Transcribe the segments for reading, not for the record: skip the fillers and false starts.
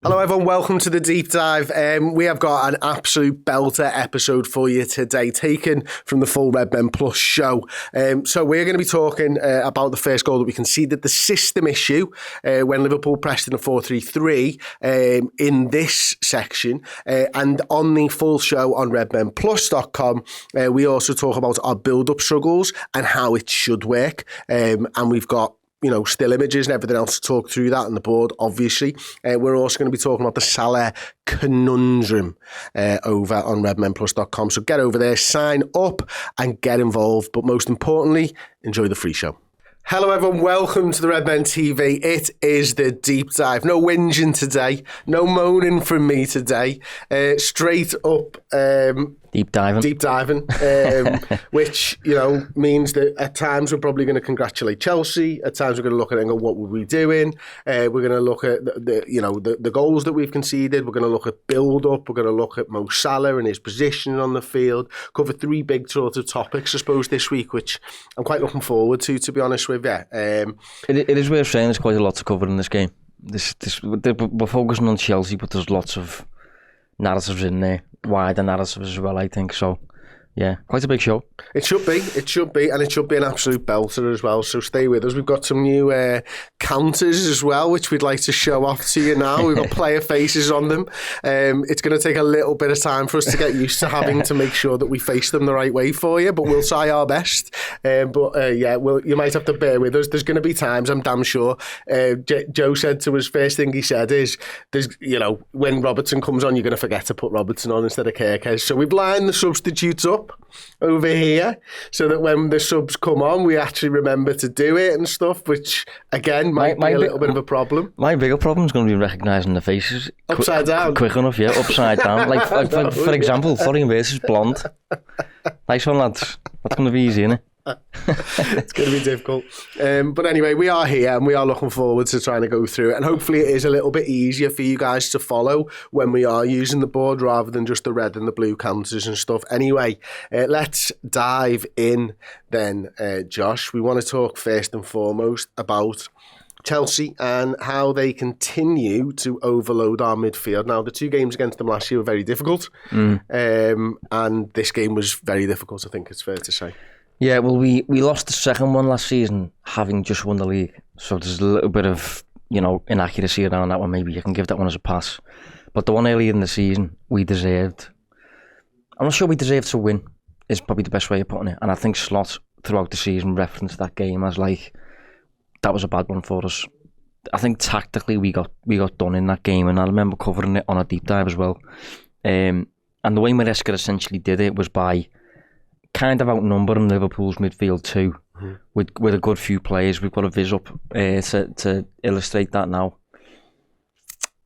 Hello everyone, welcome to the deep dive. We have got an absolute belter episode for you today, taken from the full Redmen Plus show. So we're going to be talking about the first goal that we conceded, the system issue when Liverpool pressed in a 4-3-3 in this section. And on the full show on redmenplus.com, we also talk about our build-up struggles and how it should work. And we've got still images and everything else to talk through that on the board, obviously. We're also going to be talking about the Salah conundrum over on redmenplus.com. So get over there, sign up and get involved. But most importantly, enjoy the free show. Hello everyone, welcome to the Redmen TV. It is the deep dive. No whinging today, no moaning from me today. Straight up deep diving, which means that at times we're probably going to congratulate Chelsea. At times we're going to look at it and go, what were we doing? We're going to look at the goals that we've conceded. We're going to look at build up. We're going to look at Mo Salah and his position on the field. Cover three big sort of topics, I suppose, this week, which I'm quite looking forward to be honest with you. It is worth saying there's quite a lot to cover in this game. We're focusing on Chelsea, but there's lots of narratives in there, wider narratives as well, I think. So, yeah, quite a big show. It should be, and it should be an absolute belter as well. So stay with us. We've got some new counters as well, which we'd like to show off to you now. We've got player faces on them. It's going to take a little bit of time for us to get used to having to make sure that we face them the right way for you, but we'll try our best. You might have to bear with us. There's going to be times, I'm damn sure. Joe said to us, first thing he said is, when Robertson comes on, you're going to forget to put Robertson on instead of Kirkes. So we've lined the substitutes up over here so that when the subs come on we actually remember to do it and stuff, which again might be a little bit of a problem. My bigger problem is going to be recognising the faces upside down. Quick enough, yeah, upside down. Like for example, Florian Wirtz is blonde. Nice one, lads. That's going to be easy, isn't it? It's going to be difficult, but anyway, we are here and we are looking forward to trying to go through it, and hopefully it is a little bit easier for you guys to follow when we are using the board rather than just the red and the blue counters and stuff. Anyway, let's dive in then. Josh, we want to talk first and foremost about Chelsea and how they continue to overload our midfield. Now, the two games against them last year were very difficult, and this game was very difficult, I think it's fair to say. Yeah, well, we lost the second one last season, having just won the league. So there's a little bit of, inaccuracy around that one. Maybe you can give that one as a pass. But the one earlier in the season, we deserved. I'm not sure we deserved to win, is probably the best way of putting it. And I think Slot, throughout the season, referenced that game as that was a bad one for us. I think tactically we got done in that game, and I remember covering it on a deep dive as well. And the way Maresca essentially did it was by kind of outnumbering Liverpool's midfield too, with a good few players. We've got a viz up to illustrate that now.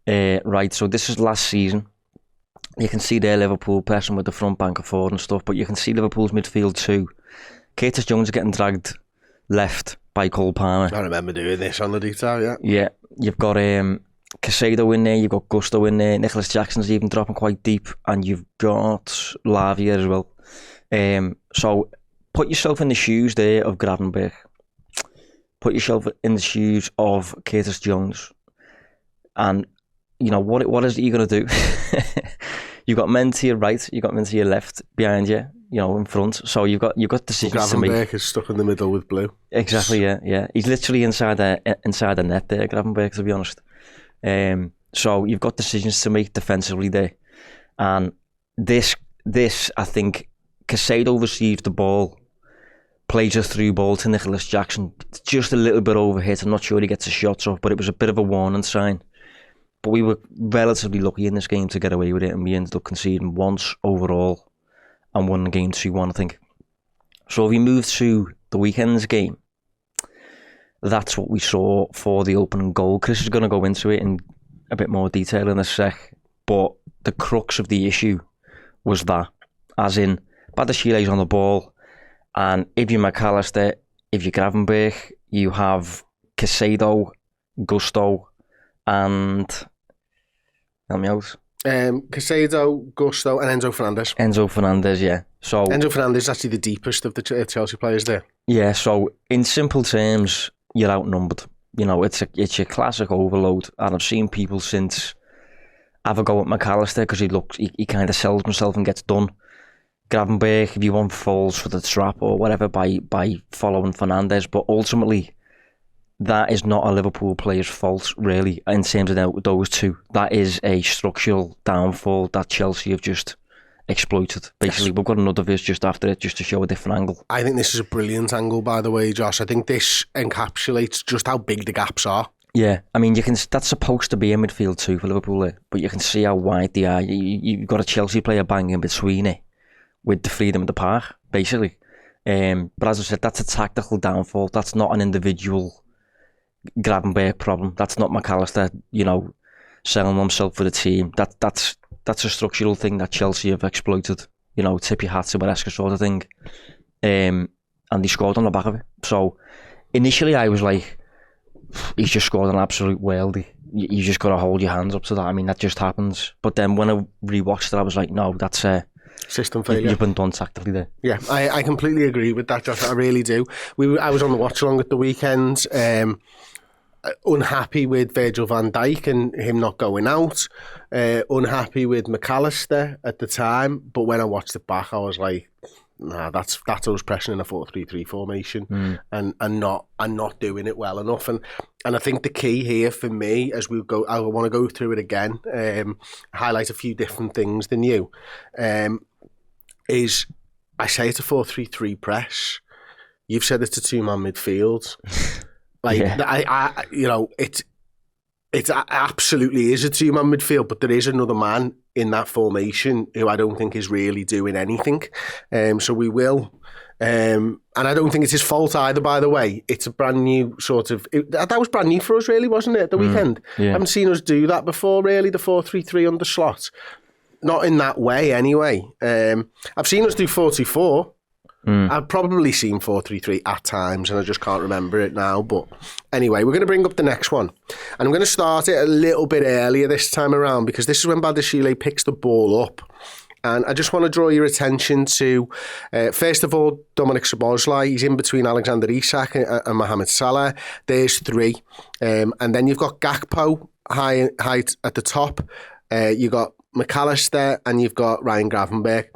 Right, so this is last season. You can see there Liverpool pressing with the front bank of four and stuff, but you can see Liverpool's midfield too. Curtis Jones getting dragged left by Cole Palmer. I remember doing this on the detail, yeah. Yeah, you've got Caicedo in there, you've got Gusto in there, Nicholas Jackson's even dropping quite deep, and you've got Lavia as well. So put yourself in the shoes there of Gravenberch. Put yourself in the shoes of Curtis Jones, and what is it you're gonna do? You've got men to your right, you've got men to your left, behind you, in front. So you've got decisions to make. Gravenberch is stuck in the middle with blue. Exactly, yeah. He's literally inside the net there, Gravenberch, to be honest. So you've got decisions to make defensively there, and this I think. Caicedo receives the ball, plays a through ball to Nicholas Jackson. It's just a little bit overhit. I'm not sure he gets a shot off, but it was a bit of a warning sign. But we were relatively lucky in this game to get away with it, and we ended up conceding once overall and won the game 2-1, I think. So if we move to the weekend's game, that's what we saw for the opening goal. Chris is going to go into it in a bit more detail in a sec, but the crux of the issue was that, as in, Badiashile's on the ball, and if you're McAllister, if you're Gravenberch, you have Caicedo, Gusto, and help me out. Caicedo, Gusto, and Enzo Fernandez. Enzo Fernandez, yeah. So Enzo Fernandez is actually the deepest of the Chelsea players there. Yeah, so in simple terms, you're outnumbered. It's your classic overload, and I've seen people since have a go at McAllister because he kind of sells himself and gets done. Gravenberch, if you want, falls for the trap or whatever by following Fernandes, but ultimately that is not a Liverpool player's fault, really, in terms of those two. That is a structural downfall that Chelsea have just exploited. Basically, we've got another verse just after it, just to show a different angle. I think this is a brilliant angle, by the way, Josh. I think this encapsulates just how big the gaps are. Yeah, I mean, that's supposed to be a midfield too for Liverpool, but you can see how wide they are. You've got a Chelsea player banging between it with the freedom of the park, basically. But as I said, that's a tactical downfall. That's not an individual Gravenberch problem. That's not McAllister, selling himself for the team. That's a structural thing that Chelsea have exploited. Tip your hat to Beresca sort of thing. And he scored on the back of it. So initially I was like, he's just scored an absolute worldie. You just got to hold your hands up to that. I mean, that just happens. But then when I rewatched it, I was like, no, that's system failure. You've been done tactically there. Yeah, I completely agree with that, Josh. I really do. I was on the watch along at the weekend. Unhappy with Virgil van Dijk and him not going out. Unhappy with McAllister at the time. But when I watched it back, I was like, nah, that's us pressing in a 4-3-3 formation and not doing it well enough. And I think the key here for me, as we go, I want to go through it again, highlight a few different things than you, is I say it's a 4-3-3 press. You've said it's a two-man midfield. Like, yeah. It absolutely is a two-man midfield, but there is another man in that formation who I don't think is really doing anything. So we will. And I don't think it's his fault either, by the way. It's a brand new sort of... that was brand new for us, really, wasn't it, at the weekend? Yeah. I haven't seen us do that before, really, the 4-3-3 under slot. Not in that way, anyway. I've seen us do 4-2-4. I've probably seen 4-3-3 at times and I just can't remember it now. But anyway, we're going to bring up the next one. And I'm going to start it a little bit earlier this time around because this is when Badiashile picks the ball up. And I just want to draw your attention to, first of all, Dominic Szoboszlai. He's in between Alexander Isak and Mohamed Salah. There's three. And then you've got Gakpo high at the top. You've got McAllister and you've got Ryan Gravenberch.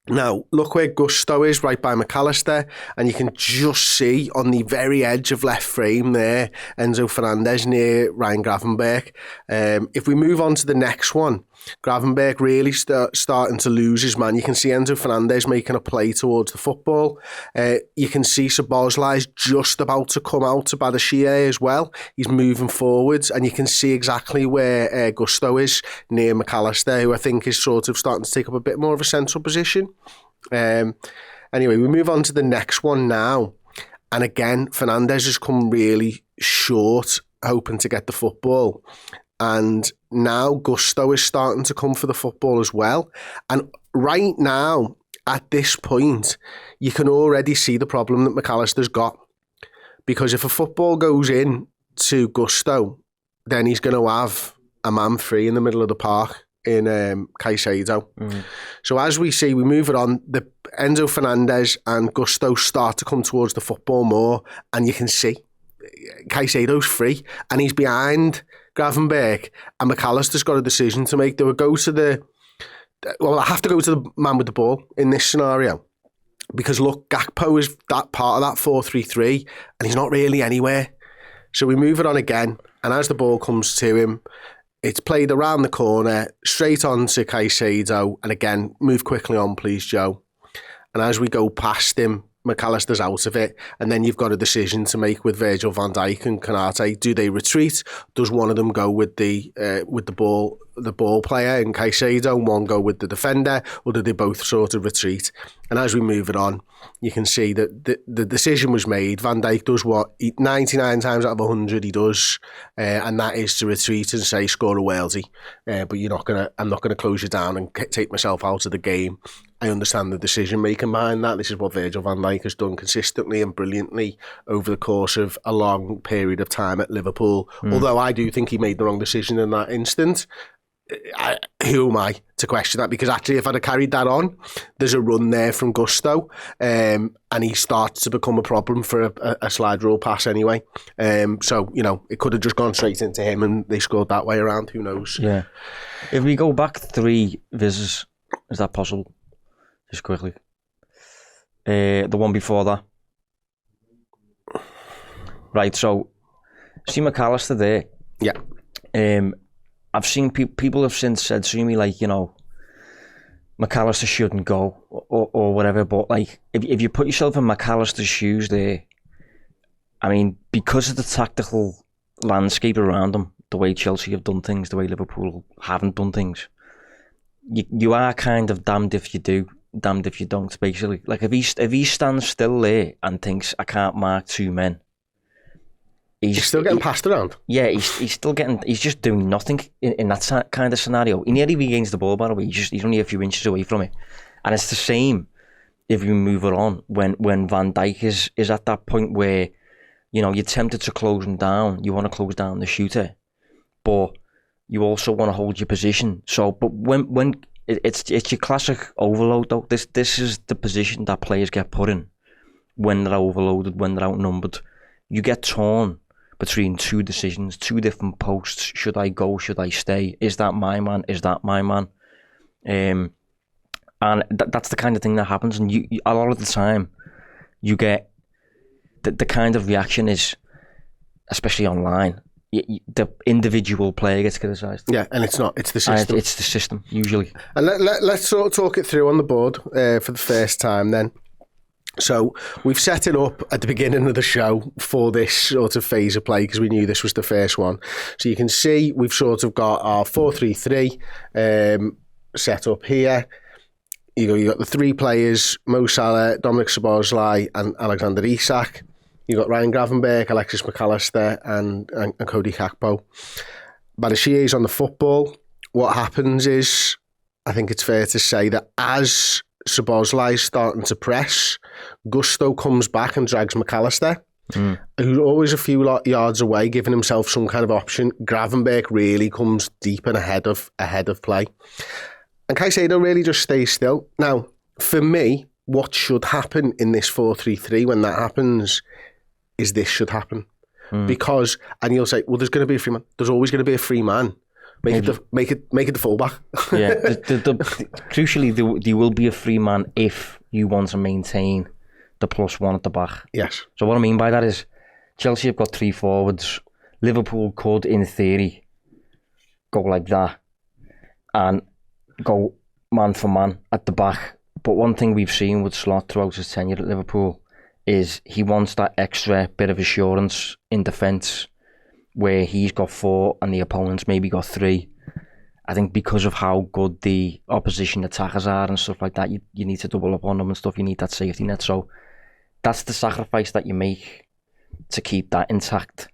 Now, look where Gusto is, right by McAllister, and you can just see on the very edge of left frame there, Enzo Fernandez near Ryan Gravenberch. If we move on to the next one, Gravenberch really starting to lose his man. You can see Enzo Fernandez making a play towards the football. You can see Szoboszlai's just about to come out to Badiashile as well. He's moving forwards, and you can see exactly where Gusto is near McAllister, who I think is sort of starting to take up a bit more of a central position. Anyway, we move on to the next one now. And again, Fernandez has come really short, hoping to get the football. And now Gusto is starting to come for the football as well. And right now, at this point, you can already see the problem that McAllister's got. Because if a football goes in to Gusto, then he's going to have a man free in the middle of the park in Caicedo. So as we see, we move it on, the Enzo Fernandez and Gusto start to come towards the football more, and you can see Caicedo's free, and he's behind Gravenberch, and McAllister's got a decision to make. I have to go to the man with the ball in this scenario. Because look, Gakpo is that part of that 4-3-3, and he's not really anywhere. So we move it on again, and as the ball comes to him, it's played around the corner, straight on to Caicedo, and again, move quickly on, please, Joe. And as we go past him, McAllister's out of it, and then you've got a decision to make with Virgil van Dijk and Konate. Do they retreat? Does one of them go with the ball player and Caicedo, and one go with the defender, or do they both sort of retreat? And as we move it on, you can see that the decision was made. Van Dijk does what 99 times out of 100 he does, and that is to retreat and say, score a worldie. But I'm not gonna close you down and take myself out of the game. I understand the decision making behind that. This is what Virgil van Dijk has done consistently and brilliantly over the course of a long period of time at Liverpool. Although I do think he made the wrong decision in that instant. who am I to question that? Because actually, if I'd have carried that on, there's a run there from Gusto, and he starts to become a problem for a slide rule pass anyway. So, it could have just gone straight into him and they scored that way around. Who knows? Yeah. If we go back 3 visits, is that possible? Just quickly. The one before that. Right, so, see McAllister there? Yeah. I've seen people have since said to me, like, McAllister shouldn't go or whatever, but like, if you put yourself in McAllister's shoes there, I mean, because of the tactical landscape around them, the way Chelsea have done things, the way Liverpool haven't done things, you are kind of damned if you do, damned if you don't, basically. Like, if he stands still there and thinks, I can't mark 2 men, he's still getting passed around. Yeah, he's still getting. He's just doing nothing in that kind of scenario. He nearly regains the ball, by the way. He's only a few inches away from it, and it's the same if you move it on when Van Dijk is at that point where you're tempted to close him down. You want to close down the shooter, but you also want to hold your position. So, but when it's your classic overload though. This is the position that players get put in when they're overloaded, when they're outnumbered. You get torn between 2 decisions, 2 different posts. Should I go? Should I stay? Is that my man? Is that my man? And that's the kind of thing that happens. And you a lot of the time, you get the kind of reaction is, especially online, the individual player gets criticised. Yeah, and it's not. It's the system. It's the system, usually. And let's sort of talk it through on the board for the first time then. So we've set it up at the beginning of the show for this sort of phase of play because we knew this was the first one. So you can see we've sort of got our 4-3-3 set up here. You got the 3 players, Mo Salah, Dominic Szoboszlai and Alexander Isak. You got Ryan Gravenberch, Alexis McAllister and Cody Gakpo. Badiashi's on the football. What happens is, I think it's fair to say that as Szoboszlai's starting to press, Gusto comes back and drags McAllister, who's always a few yards away, giving himself some kind of option. Gravenberch really comes deep and ahead of play. And Caicedo really just stays still. Now, for me, what should happen in this 4-3-3 when that happens is this should happen. Because, and you'll say, well, there's going to be a free man. There's always going to be a free man. Make it the fullback. Yeah, crucially, there will be a free man if you want to maintain the +1 at the back. Yes. So what I mean by that is, Chelsea have got 3 forwards. Liverpool could, in theory, go like that and go man for man at the back. But one thing we've seen with Slot throughout his tenure at Liverpool is he wants that extra bit of assurance in defence where he's got 4 and the opponent's maybe got 3. I think because of how good the opposition attackers are and stuff like that, you need to double up on them and stuff. You need that safety net. So that's the sacrifice that you make to keep that intact.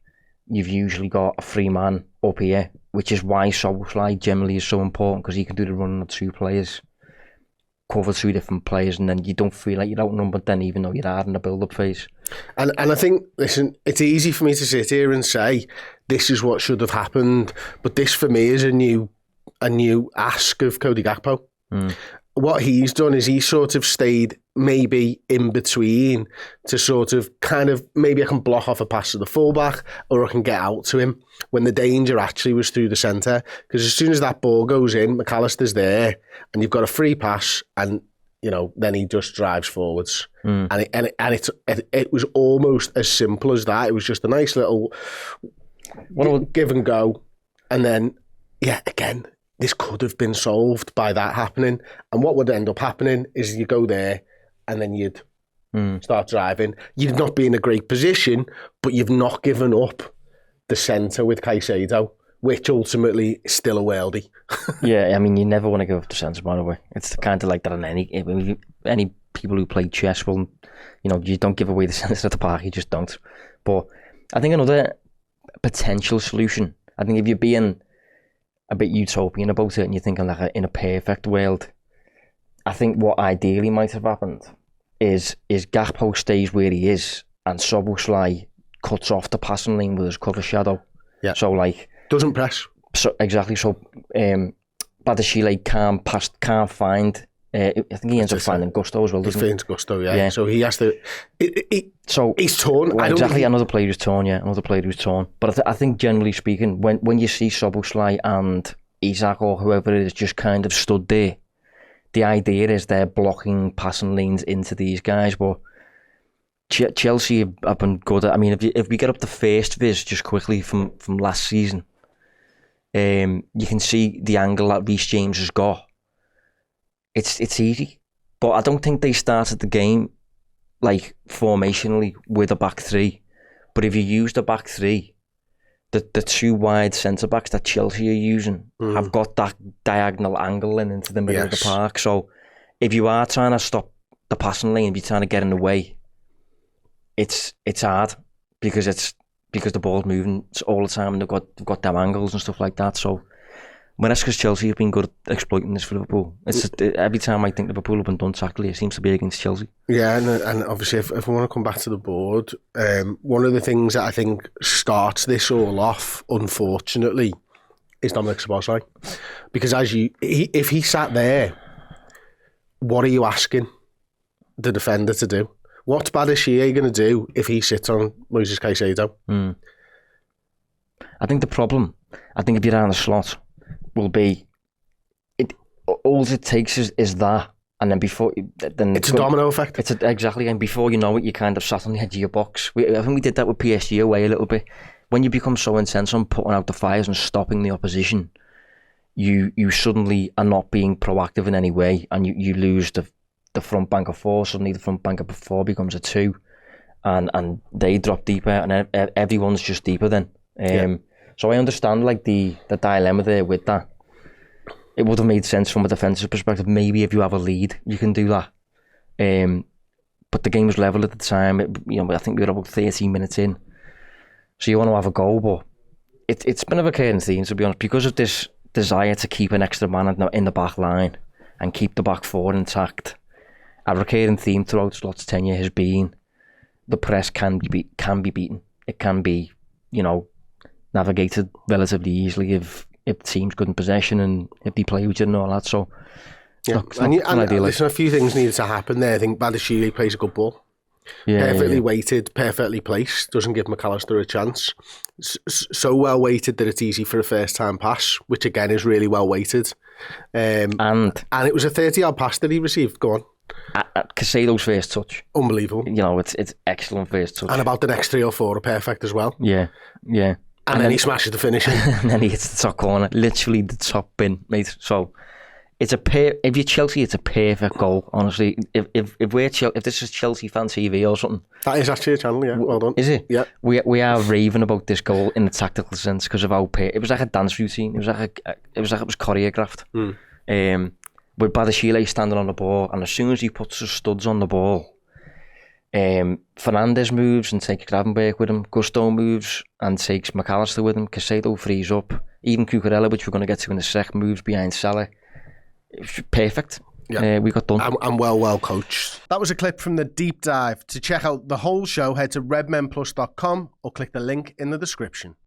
You've usually got a free man up here, which is why Szoboszlai generally is so important, because he can do the running of 2 players, cover 2 different players, and then you don't feel like you're outnumbered then, even though you're hard in the build-up phase. And I think, listen, it's easy for me to sit here and say this is what should have happened, but this for me is a new ask of Cody Gakpo. What he's done is he sort of stayed maybe in between to sort of kind of, maybe I can block off a pass to the fullback or I can get out to him when the danger actually was through the centre. Because as soon as that ball goes in, McAllister's there and you've got a free pass and, then he just drives forwards. And it was almost as simple as that. It was just a nice little give and go. And then, again, this could have been solved by that happening. And what would end up happening is you go there and then you'd start driving. You'd not be in a great position, but you've not given up the centre with Caicedo, which ultimately is still a worldie. Yeah, I mean, you never want to give up the centre, by the way. It's kind of like that in any people who play chess will, you don't give away the centre at the park, you just don't. But I think another potential solution, I think if you're being a bit utopian about it and you're thinking like in a perfect world, I think what ideally might have happened is Gakpo stays where he is and Szoboszlai cuts off the passing lane with his cover shadow. Yeah. So like... Doesn't press. So exactly. So Badashile can't find. I think he ends up finding Gusto as well. He finds Gusto, yeah. So he has to. So he's torn. Well, exactly, another player who's torn. Yeah, another player who's torn. But I think generally speaking, when you see Szoboszlai and Isak or whoever it is just kind of stood there, the idea is they're blocking passing lanes into these guys. But Chelsea have been good at. I mean, if we get up the first viz just quickly from last season, you can see the angle that Reece James has got. It's easy, but I don't think they started the game like formationally with a back three. But if you use the back three, the two wide centre backs that Chelsea are using have got that diagonal angle into the middle of the park. So if you are trying to stop the passing lane, if you're trying to get in the way, it's hard because the ball's moving all the time and they've got them angles and stuff like that. So. Well, that's because Chelsea have been good at exploiting this for Liverpool. It's just, every time I think Liverpool have been done tackling, it seems to be against Chelsea. Yeah, and obviously if we want to come back to the board, one of the things that I think starts this all off, unfortunately, is Dominic Szoboszlai. Because if he sat there, what are you asking the defender to do? What's Badashile going to do if he sits on Moises Caicedo? I think if you're down the slot, will be all it takes is that, and then it's a domino effect. Exactly, and before you know it, you kind of sat on the edge of your box. I think we did that with PSG away a little bit. When you become so intense on putting out the fires and stopping the opposition, you suddenly are not being proactive in any way, and you lose the front bank of four. Suddenly the front bank of four becomes a two, and they drop deeper, and everyone's just deeper then. So I understand like the dilemma there with that. It would have made sense from a defensive perspective. Maybe if you have a lead, you can do that. But the game was level at the time. I think we were about 13 minutes in. So you want to have a goal, but it's been a recurring theme, to be honest, because of this desire to keep an extra man in the back line and keep the back four intact. A recurring theme throughout Slot's tenure has been the press can be beaten. It can be, navigated relatively easily if the team's good in possession and if they play with you and all that. So, listen, a few things needed to happen there. I think Badashile plays a good ball. Perfectly weighted, perfectly placed. Doesn't give McAllister a chance. So well weighted that it's easy for a first time pass, which again is really well weighted. And it was a 30-yard pass that he received. Go on. Caicedo's first touch, unbelievable. It's excellent first touch. And about the next 3 or 4 are perfect as well. Yeah. And then he smashes the finish in. And then he hits the top corner, literally the top bin, mate. So if you're Chelsea, it's a perfect goal, honestly. If this is Chelsea Fan TV or something. That is actually a channel, yeah. Well done. Is it? Yeah. We are raving about this goal in the tactical sense because of how it was like a dance routine. It was choreographed. With Badashile standing on the ball, and as soon as he puts his studs on the ball, Fernandes moves and takes Gravenberch with him. Gusto moves and takes McAllister with him. Caicedo frees up. Even Cucurella, which we're going to get to in a sec, moves behind Salah. Perfect. Yeah. We got done. I'm well coached. That was a clip from the deep dive. To check out the whole show, head to redmenplus.com or click the link in the description.